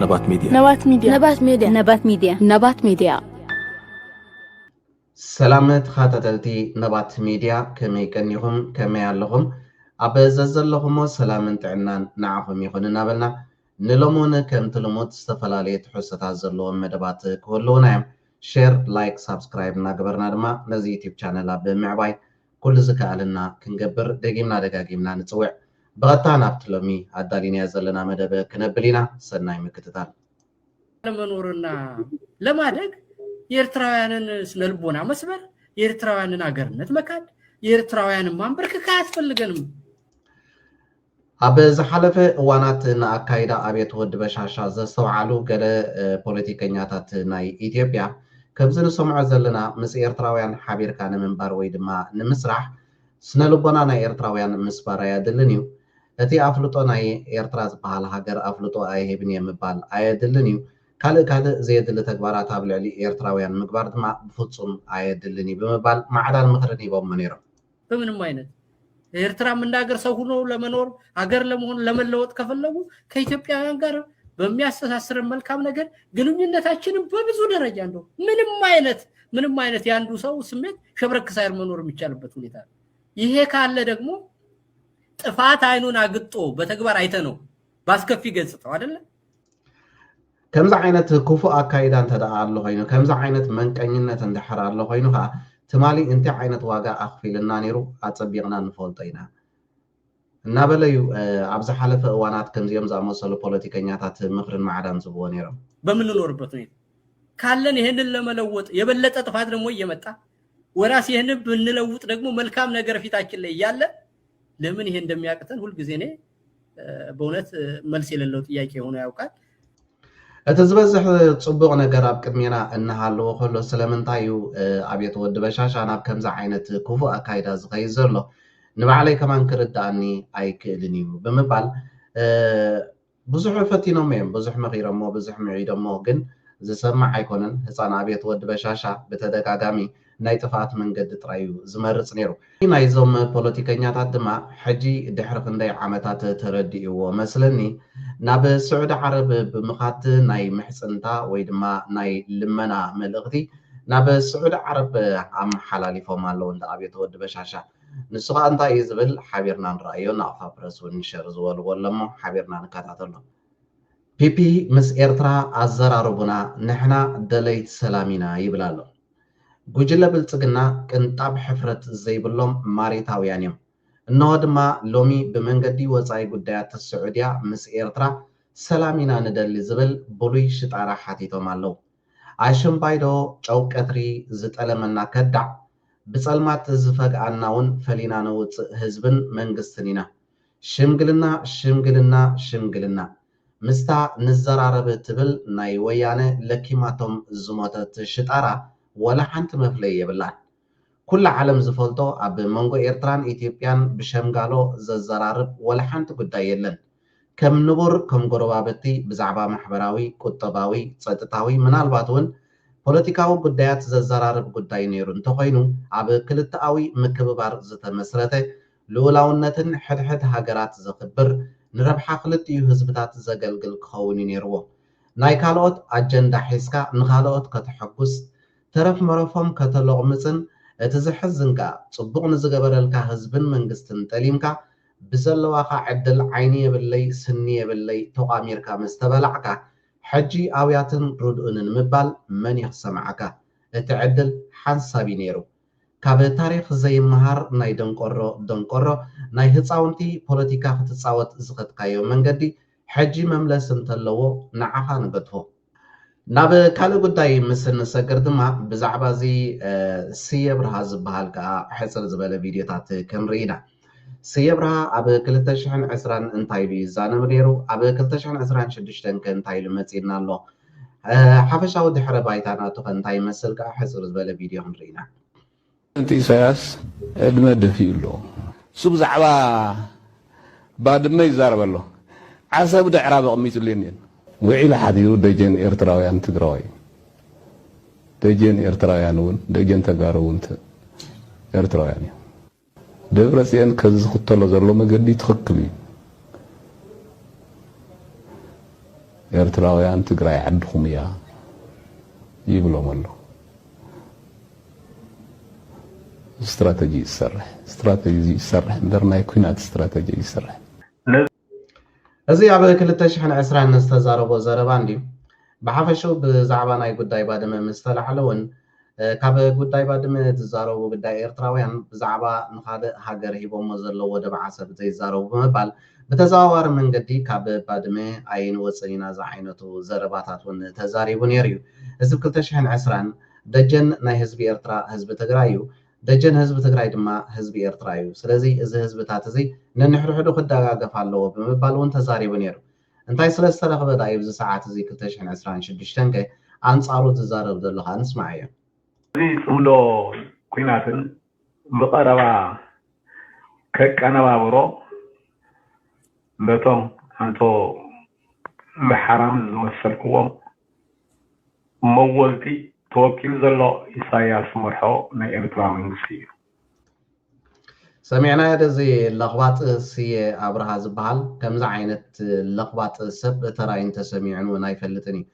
نبات ميديا نبات ميديا نبات ميديا نبات ميديا نبات ميديا سلامت خاتتلتي نبات ميديا كمي كنيهم كمي اللهم أبزز اللهم سلامت عنان نعهم يخون نابلنا نلومون كم تلموت استفلالية حسة اللهم مدبات كلنا شير لايك سبسكرايب ناقبرنا دما نزي يوتيوب channel بمعباي كل زكالنا كنقبر دقيمنا دقاقيمنا نتسوع بغتانا بتلومي عدالين يزلنا مدب كنبلينا سناي مكتتال ለመኖርና ለማደግ የኤርትራውያንን ስነልቦና መስበር የኤርትራውያንን አገርነት መካድ የኤርትራውያንን ማንበርከክ አያስፈልገንም። ኣብ ዝሓለፈ እዋናት ንኣካይዳ ኣብየት ወዲ በሻሻ ዘስተውዓሉ ገለ ፖለቲከኛታት ናይ ኢትዮጵያ ከምዚ ንሰምዖ ዘለና ምስ ኤርትራውያን ሓቢርካ ንምንባር ወይ ድማ ንምስራሕ ስነልቦና ናይ ኤርትራውያን ምስባር ኣየድልን እዩ። እቲ ኣፍልጦ ናይ ኤርትራ ዝበሃል ሃገር ኣፍልጦ ኣይህብን እየ ምባል ኣየድልን እዩ። ካልእ ዘየድሊ ተግባራት ኣብ ልዕሊ ኤርትራውያን ምግባር ድማ ብፍጹም ኣየድልን እዩ ብምባል ማዕዳን ምክርን ሂቦም ነይሮም። በምንም አይነት ኤርትራም እንደ ሀገር ሰው ሆኖ ለመኖር ሀገር ለመሆን ለመለወጥ ከፈለጉ ከኢትዮጵያውያን ጋር በሚያስተሳስር መልካም ነገር ግንኙነታችንን በብዙ ደረጃ እንደው ምንም አይነት ያንዱ ሰው ስሜት ሸብረክ ሳይር መኖር የሚቻልበት ሁኔታ ይሄ ካለ ደግሞ ጥፋት አይኑን አግጦ በተግባር አይተነው ባስከፊ ገጽታው አይደለ ከምዛ ዓይነት ክፉእ ኣካይዳ እንተደኣ ኣሎ ኮይኑ ከምዛ ዓይነት መንቀኝነት እንድሕር ኣሎ ኮይኑ ከዓ ትማሊ እንታይ ዓይነት ዋጋ ኣኽፊልና ነይሩ ኣፀቢቕና ንፈልጦ ኢና እናበለዩ ኣብ ዝሓለፈ እዋናት ከምዚኦም ዝኣመሰሉ ፖለቲከኛታት ምክርን ማዕዳን ዝብዎ ነይሮም። በምንኖርበት ሁኔታ ካለን ይህንን ለመለወጥ የበለጠ ጥፋት ደግሞ እየመጣ ወራስ ይህንን ብንለውጥ ደግሞ መልካም ነገር ፊታችን ላይ እያለ ለምን ይሄ እንደሚያቅተን ሁልጊዜ እኔ በእውነት መልስ የሌለው ጥያቄ ሆኖ ያውቃል። እቲ ዝበዝሕ ፅቡቕ ነገር ኣብ ቅድሜና እናሃለዎ ከሎ ስለምንታይ እዩ ኣብየት ወዲ በሻሻ ናብ ከምዚ ዓይነት ክፉእ ኣካይዳ ዝኸይድ ዘሎ ንባዕለይ ከማን ክርዳእኒ ኣይክእልን እዩ ብምባል ብዙሕ ፈቲኖም እዮም ብዙሕ መኺሮሞ ብዙሕ ምዒዶሞ ግን ዝሰማዕ ኣይኮነን። ህፃን ኣብየት ወዲ በሻሻ ብተደጋጋሚ ናይ ጥፋት መንገዲ ጥራይ እዩ ዝመርፅ ነይሩ። ናይዞም ፖለቲከኛታት ድማ ሕጂ ድሕሪ ክንደይ ዓመታት ተረዲእዎ መስለኒ ናብ ስዑድ ዓረብ ብምኻድ ናይ ምሕፅንታ ወይ ድማ ናይ ልመና መልእኽቲ ናብ ስዑድ ዓረብ ኣመሓላሊፎም ኣለዉ እንደ ኣብየት ወዲ በሻሻ ንሱ ከዓ እንታይ እዩ ዝብል ሓቢርና ንረኣዮ ናቕፋ ፕረስ እውን ሸር ዝበልዎ ኣሎ እሞ ሓቢርና ንከታተሎ። ፒፒ ምስ ኤርትራ ኣዘራርቡና ንሕና ደለይቲ ሰላም ኢና ይብል ኣሎ። ጉጅለ ብልፅግና ቅንጣብ ሕፍረት ዘይብሎም ማሪታውያን እዮም። እነሆ ድማ ሎሚ ብመንገዲ ወፃኢ ጉዳያት ስዑድያ ምስ ኤርትራ ሰላም ኢና ንደሊ ዝብል ብሉይ ሽጣራ ሓቲቶም ኣለዉ። ኣሸምባይዶ ጨው ቀትሪ ዝጠለመና ከዳዕ ብፀልማት ዝፈግኣና እውን ፈሊና ነውፅእ ህዝብን መንግስትን ኢና። ሽምግልና ምስታ ንዘራረብ ትብል ናይ ወያነ ለኪማቶም ዝሞተት ሽጣራ ወላ ሓንቲ መፍለይ የብላን። ኩሉ ዓለም ዝፈልጦ ኣብ መንጎ ኤርትራን ኢትዮጵያን ብሸምጋሎ ዘዘራርብ ወላ ሓንቲ ጉዳይ የለን። ከም ንቡር ከም ጎረባበቲ ብዛዕባ ማሕበራዊ ቁጠባዊ ፀጥታዊ ምናልባት እውን ፖለቲካዊ ጉዳያት ዘዘራርብ ጉዳይ ነይሩ እንተኮይኑ ኣብ ክልተኣዊ ምክብባር ዝተመስረተ ልኡላውነትን ሕድሕድ ሃገራት ዘኽብር ንረብሓ ክልቲኡ ህዝብታት ዘገልግል ክኸውን ነይርዎ። ናይ ካልኦት ኣጀንዳ ሒዝካ ንካልኦት ከተሐጉስ ተረፍ መረፎም ከተለቕምፅን እቲ ዝሕዝንካ ፅቡቕ ንዝገበረልካ ህዝብን መንግስትን ጠሊምካ ብዘለዋኻ ዕድል ዓይኒ የብለይ ስኒ የብለይ ተቋሚርካ ምስ ተበላዕካ ሕጂ ኣብያትን ርድኡንን ምባል መን ይኽሰምዓካ? እቲ ዕድል ሓንሳቢ ነይሩ። ካብ ታሪክ ዘይመሃር ናይ ደንቆሮ ናይ ህፃውንቲ ፖለቲካ ክትፃወት ዝኸትካዮ መንገዲ ሕጂ መምለስ እንተለዎ ንዓኻ ንገድፎ። ናብ ካልእ ጉዳይ ምስ ንሰግር ድማ ብዛዕባ እዚ ስየ ብርሃ ዝበሃል ከዓ ሕፅር ዝበለ ቪድዮታት ክንርኢ ኢና። ስየ ብርሃ ኣብ 2020 እንታይ ኢሉ ይዛነብ ነይሩ? ኣብ 2026 ከእንታይ ኢሉ መፂና ኣሎ? ሓፈሻዊ ድሕረ ባይታ ናቱ ከእንታይ ይመስል ከዓ ሕፅር ዝበለ ቪድዮ ክንርኢ ኢና። أنت إساس أدمد في له سب زعبا بعد ما يزارب له عسى بدأ عرب قميص اللينين وعلى حديو دجن إرتراويان تدراوي دجن إرتراويانون دجن تجارون إرتراويان دبرسيان كذا خطة لزرلو ما قد يتخكلي ኤርትራውያን ትግራይ ዓድኹም እያ ይብሎም ኣሎ استراتيجي يسرح درنا كوينات استراتيجي يسرح ازي عبد 2020 نستزاربو زربا اندي بحفشو بزعبا ناي غداي بادم مستلحلون كاب غداي بادم تزاربو غداي ኤርትራውያን بزعبا نخاد هاجر هيبوم زلو ወደ بعሰብ ዘይዛረቡ በመባል በተዛዋዋሪ መንገዲ ካብ ባድመ አይን ወጽኒና ዛ አይነቱ ዘረባታቱን ተዛሪቡ ነይሩ እዚ 2020 ደጀን ናይ ህዝቢ ኤርትራ ህዝቢ ትግራይ ደጀን ህዝብ ትግራይ ድማ ህዝቢ ኤርትራ እዩ ስለዚ እዚ ህዝብታት እዚ ነንሕድሕዱ ክደጋገፍ ኣለዎ በመባል ወን ተዛሪቡ ነይሩ እንታይ ስለስተረኸበ ዳይ ብዚ ሰዓት እዚ 2026 ከ አንጻሩ ተዛረብ ዘለኻ ንስማዕ እየ እዚ ጽምሎ ኩናትን ብቀረባ ከቀነባብሮ በቶም አንቶ በሐራም ዝወሰልክዎም መወልቲ توكيل زلو إساياس مرحو ناي إرترا منغسي سمعنا هذا زي لغبات سي أبرها زبال كمزا عينت لغبات سب تراين تسميعن وناي فلتني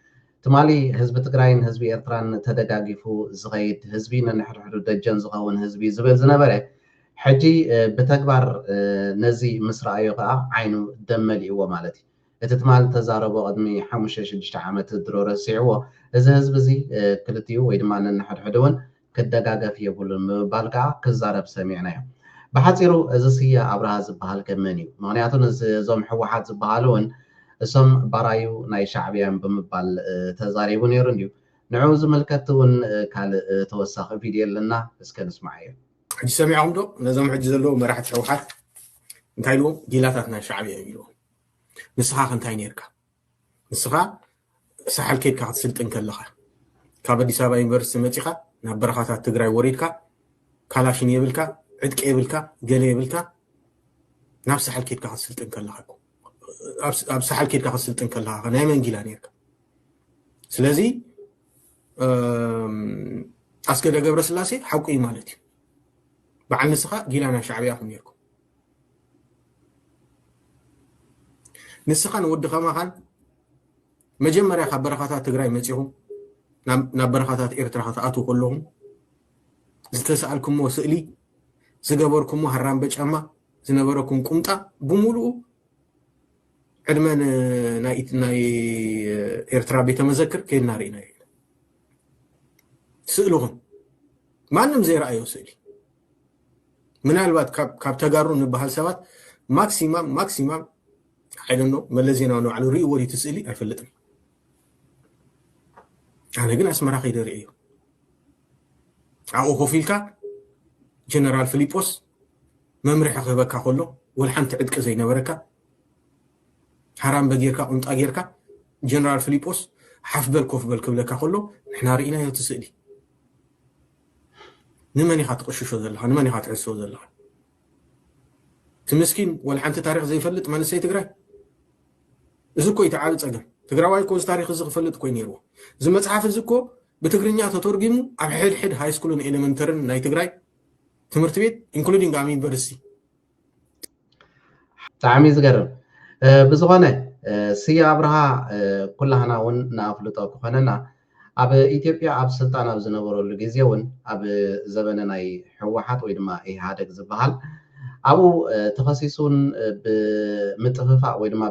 تمالي حزب تقراين حزبي إرتران تدقاقفو زغيد حزبينا نحرحرو دجان زغاون حزبي زبال زنبره حجي بتكبر نزي مسرائيو عينو دملي ومالتي اتتمال تزاربو قدمي حموشة شدشت عامة درورة سيعوه إذا هزب زي كلتيو ويدمان نحر حدوان كدقاقا في يقول المبالقع كزارب سميعنا بحاطيرو إذا سيا عبرها زبهال كمانيو مغنياتون زوم حوحات زبهالون اسم بارايو ناي شعبيان بمبال تزاريبون يرنديو نعوز ملكتون كال توساق فيديو لنا اسكن اسمعيه حجي سميعهم دو نزوم حجي زلو مراحة حوحات انتايلو جيلاتاتنا شعبيان يلو نسخا خنتاي نيركا نسخا سحل كيكا تسلطن كلخا كاب اديس ابا يونيفرسيتي متيخا نا برخاتات تግራይ ወሪድካ ካላሽን ይብልካ ዕድቅ ይብልካ ገለ ይብልካ ናብ سحل كيكا تسلطن كلخا ኣብ سحل كيكا تسلطن كلخا ናይ መንጊላ ነርካ ስለዚ አስገደ ገብረ ስላሴ ሐቁ ማለት እዩ በዓል ንስኻ ጊላና ሻዕቢያ ኹም ነርኩ نسخان ود خماخان مجمريا خبرخاتات تግራይ መጽሁም ናብ በረኻታት ኤርትራ ተኣቱ كلهم ዝተሰአልኩም ወስእሊ ዝገበርኩም ሃራም በጫማ ዝነበረኩም ቁምጣ ብሙሉ ዕድመን ናይ ኤርትራ ቤተ መዘክር ከይና ሪና ስእሉهم ማንም ዘይራአዩ ስእሊ ምናልባት ካብ ተጋሩ ንባህል ሰባት ማክሲማም I don't know ملزينا انه على ري وري تسالي አይፈልጥም انا ግን አስመራ ኸይደር እዩ አው ኮፊልካ ጀነራል ፊሊጶስ መምርሕ ኸበካ ከሎ ወልሓንቲ ዕድቅ ዘይነበረካ حرام በጌርካ ቁንጣ ጌርካ ጀነራል ፊሊጶስ ሓፍበል ኮፍበል ክብለካ ከሎ ንሕና ሪኢና ዮ ትስእሊ ንመን ይኻ ትቆሽሾ ዘለኻ ንመን ይኻ ትዕሶ ዘለኻ تمسكين والحنت تاريخ زي فلت ما نسيت تقرأ زكو يتعال تصقم تقرأ كوز تاريخ زي فلت كوين يروح زي ما تعرف زكو بتقرينيا تترجمه على حد هاي سكولون إلمنترن ناي تقرأ تمرتبيت including عمين برسي تعمي زقرب بزغانة سيا أبرها كلها ناون نافلطو كخننا أب إثيوبيا أب سلطان أب زنبورو لجزيون أب زبننا حوحات ويدما إهادك زبهال أبو تخصيصون بمتفقة ويدما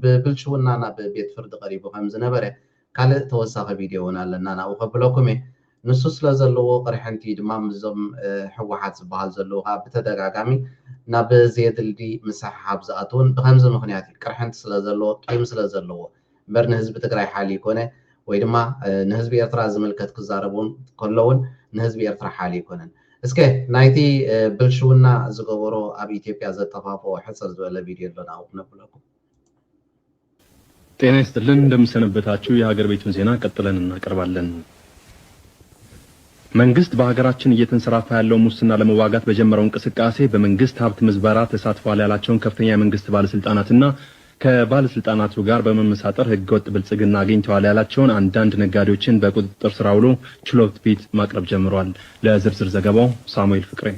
ببلشونا نا ببيت فرد قريب وخمس نبرة قال توساق فيديونا لنا أنا أخبركم نصوص لزلوا قرحنتي دمام زم حوحات زبال زلوها بتدقاقامي نا بزيد اللي مسح حابزاتون بخمس مخنياتي قرحنت سلازلوا قيم سلازلوا برن حزب تقراي حالي كونه ويدما نحزب يرترا زملكت كزاربون كلون نحزب يرترا حالي كونن اسكي نايتي بلشونا زغورو اب ኢትዮጵያ ዘጠፋፎ حصل ዘለ ቪዲዮ ለና አውጥነብለኩም ጤና ይስጥልን እንደምሰነበታችሁ የሀገር ቤቱን ዜና ቀጥለን እናቀርባለን መንግስት በሀገራችን እየተንሰራፋ ያለው ሙስና ለመዋጋት በጀመረው እንቅስቃሴ በመንግስት ሀብት ምዝበራ ተሳትፏል ያላቸውን ከፍተኛ የመንግስት ባለስልጣናትና ከባለስልጣናቱ ጋር በመመሳጠር ህገወጥ ብልጽግና አግኝተዋል ያላቸውን አንዳንድ ነጋዴዎችን በቁጥጥር ስር አውሎ ችሎት ፊት ማቅረብ ጀምሯል ለዝርዝር ዘገባው ሳሙኤል ፍቅሬ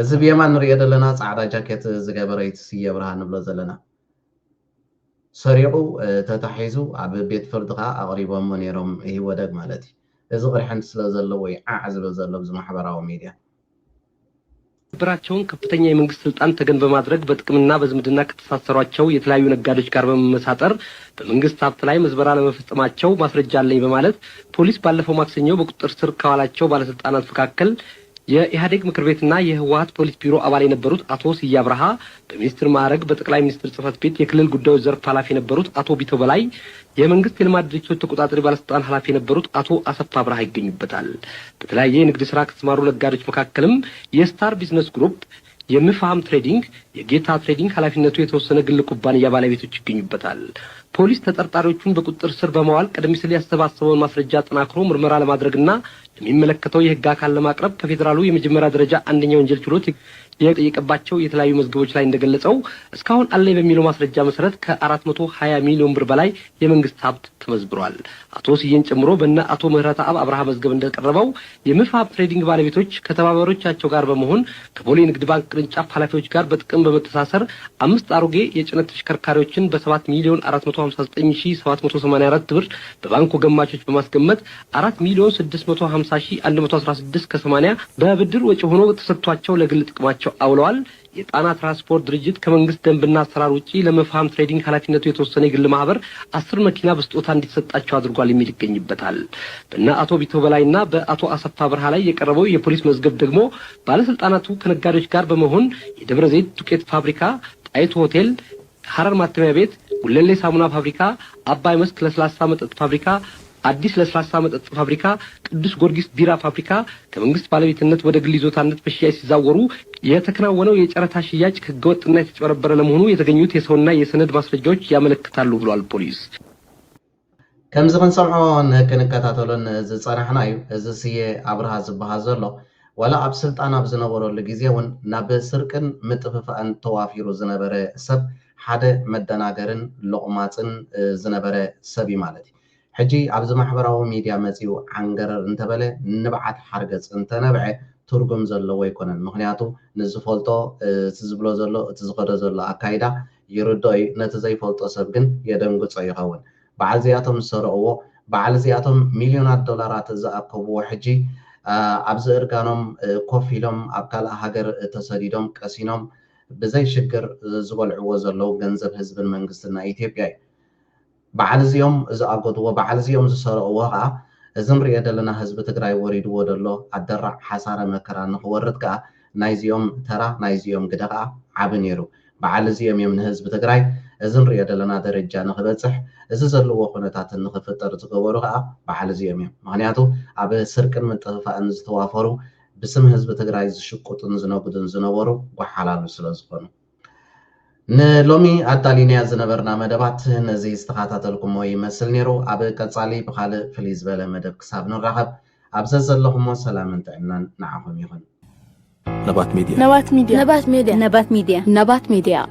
እዚህ በየማን ነው የደለና ጻዕዳ ጃኬት ዝገበረይት ሲየ ብርሃን ብሎ ዘለና ሰሪዑ ተታሒዙ ኣብ ቤት ፍርድኻ ኣቕሪቦም ነይሮም ይወደግ ማለት እዩ እዚ ቅርሕን ስለ ዘለዎ ወይ ዓዕ ዝብል ዘሎ ብማሕበራዊ ሚድያ ብራቸውን ከፍተኛ የመንግስት ስልጣን ተገን በማድረግ በጥቅምና በዝምድና ከተሳሰሯቸው የተለያዩ ነጋዴዎች ጋር በመመሳጠር በመንግስት ሀብት ላይ ምዝበራ ለመፈጸማቸው ማስረጃ አለኝ በማለት ፖሊስ ባለፈው ማክሰኞ በቁጥጥር ስር ካዋላቸው ባለስልጣናት መካከል የኢህአዴግ ምክር ቤትና የህወሓት ፖሊስ ቢሮ አባል የነበሩት አቶ ስዬ አብርሃ በሚኒስትር ማዕረግ በጠቅላይ ሚኒስትር ጽህፈት ቤት የክልል ጉዳዮች ዘርፍ ኃላፊ የነበሩት አቶ ቢቶ በላይ የመንግስት የልማት ድርጅቶች ተቆጣጣሪ ባለስልጣን ኃላፊ የነበሩት አቶ አሰፋ አብርሃ ይገኙበታል። በተለያየ የንግድ ስራ ከተሰማሩ ነጋዴዎች መካከልም የስታር ቢዝነስ ግሩፕ የምፋም ትሬዲንግ የጌታ ትሬዲንግ ኃላፊነቱ የተወሰነ ግል ኩባንያ ባለቤቶች ይገኙበታል። ፖሊስ ተጠርጣሪዎቹን በቁጥጥር ስር በመዋል ቀደም ሲል ያሰባሰበውን ማስረጃ አጠናክሮ ምርመራ ለማድረግና ለሚመለከተው የህግ አካል ለማቅረብ ከፌደራሉ የመጀመሪያ ደረጃ አንደኛ ወንጀል ችሎት የጠየቀባቸው የተለያዩ መዝገቦች ላይ እንደገለጸው እስካሁን አለኝ በሚለው ማስረጃ መሰረት ከ420 ሚሊዮን ብር በላይ የመንግስት ሀብት ተመዝብሯል። አቶ ስዬን ጨምሮ በእነ አቶ ምህረት አብ አብርሃ መዝገብ እንደቀረበው የምፋብ ትሬዲንግ ባለቤቶች ከተባባሪዎቻቸው ጋር በመሆን ከቦሌ ንግድ ባንክ ቅርንጫፍ ኃላፊዎች ጋር በጥቅም በመተሳሰር 5 አሮጌ የጭነት ተሽከርካሪዎችን በ7 ሚሊዮን 459784 ብር በባንኩ ገማቾች በማስገመት 4 ሚሊዮን 650116 ከ80 በብድር ወጪ ሆኖ ተሰጥቷቸው ለግል ጥቅማቸው አውለዋል። የጣና ትራንስፖርት ድርጅት ከመንግስት ደንብና አሰራር ውጪ ለመፋም ትሬዲንግ ኃላፊነቱ የተወሰነ የግል ማህበር 10 መኪና በስጦታ እንዲሰጣቸው አድርጓል የሚል ይገኝበታል። በእነ አቶ ቢቶ በላይና በአቶ አሰፋ አብርሃ ላይ የቀረበው የፖሊስ መዝገብ ደግሞ ባለስልጣናቱ ከነጋዴዎች ጋር በመሆን የደብረ ዘይት ዱቄት ፋብሪካ፣ ጣይቱ ሆቴል፣ ሐረር ማተሚያ ቤት፣ ጉለሌ ሳሙና ፋብሪካ፣ አባይ መስክ ለስላሳ መጠጥ ፋብሪካ፣ አዲስ ለስላሳ መጠጥ ፋብሪካ፣ ቅዱስ ጊዮርጊስ ቢራ ፋብሪካ ከመንግስት ባለቤትነት ወደ ግል ይዞታነት በሽያጭ ሲዛወሩ የተከናወነው የጨረታ ሽያጭ ህገወጥና የተጨበረበረ ለመሆኑ የተገኙት የሰውና የሰነድ ማስረጃዎች ያመለክታሉ ብሏል ፖሊስ። ከምዚ ክንሰምዖ ክንከታተሎን ዝፀናሕና እዩ እዚ ስዬ አብርሃ ዝበሃል ዘሎ ወላ ኣብ ስልጣን ኣብ ዝነበረሉ ግዜ እውን ናብ ስርቅን ምጥፍፋእን ተዋፊሩ ዝነበረ ሰብ ሓደ መደናገርን ልቑማፅን ዝነበረ ሰብ እዩ ማለት እዩ። ሕጂ ኣብዚ ማሕበራዊ ሚድያ መፂኡ ዓንገረር እንተበለ ንብዓት ሓርገፅ እንተነብዐ ትርጉም ዘለዎ ይኮነን። ምክንያቱ ንዝፈልጦ እቲ ዝብሎ ዘሎ እቲ ዝኸዶ ዘሎ ኣካይዳ ይርድኦ እዩ። ነቲ ዘይፈልጦ ሰብ ግን የደንግፆ ይኸውን። በዓል እዚኣቶም ዝሰርቕዎ በዓል እዚኣቶም ሚልዮናት ዶላራት ዝኣከብዎ ሕጂ ኣብዚ እርጋኖም ኮፍ ኢሎም ኣብ ካልእ ሃገር ተሰዲዶም ቀሲኖም ብዘይ ሽግር ዝበልዕዎ ዘለው ገንዘብ ህዝብን መንግስትን ናይ ኢትዮጵያ እዩ። በዓል እዚኦም ዝኣገድዎ በዓል እዚኦም ዝሰርቕዎ ከዓ እዚ ንሪኦ ዘለና ህዝቢ ትግራይ ወሪድዎ ዘሎ ኣደራዕ ሓሳረ መከራ ንክወርድ ከዓ ናይዚኦም ተራ ናይዚኦም ግደ ከዓ ዓብ ነይሩ። በዓል እዚኦም እዮም ንህዝቢ ትግራይ እዚ ንሪኦ ዘለና ደረጃ ንክበፅሕ እዚ ዘለዎ ኩነታት ንክፍጠር ዝገበሩ ከዓ በዓል እዚኦም እዮም። ምክንያቱ ኣብ ስርቅን ምጥፍፋእን ዝተዋፈሩ ብስም ህዝቢ ትግራይ ዝሽቁጥን ዝነጉድን ዝነበሩ ጓሓላሉ ስለ ዝኾኑ ንሎሚ ኣዳሊንያ ዝነበርና መደባት ነዚ ዝተኸታተልኩሞ ይመስል ነይሩ። ኣብ ቀፃሊ ብካልእ ፍልይ ዝበለ መደብ ክሳብ ንራኸብ ኣብዘ ዘለኹሞ ሰላምን ጥዕናን ንዓኹም ይኹን። ነባት ሚድያ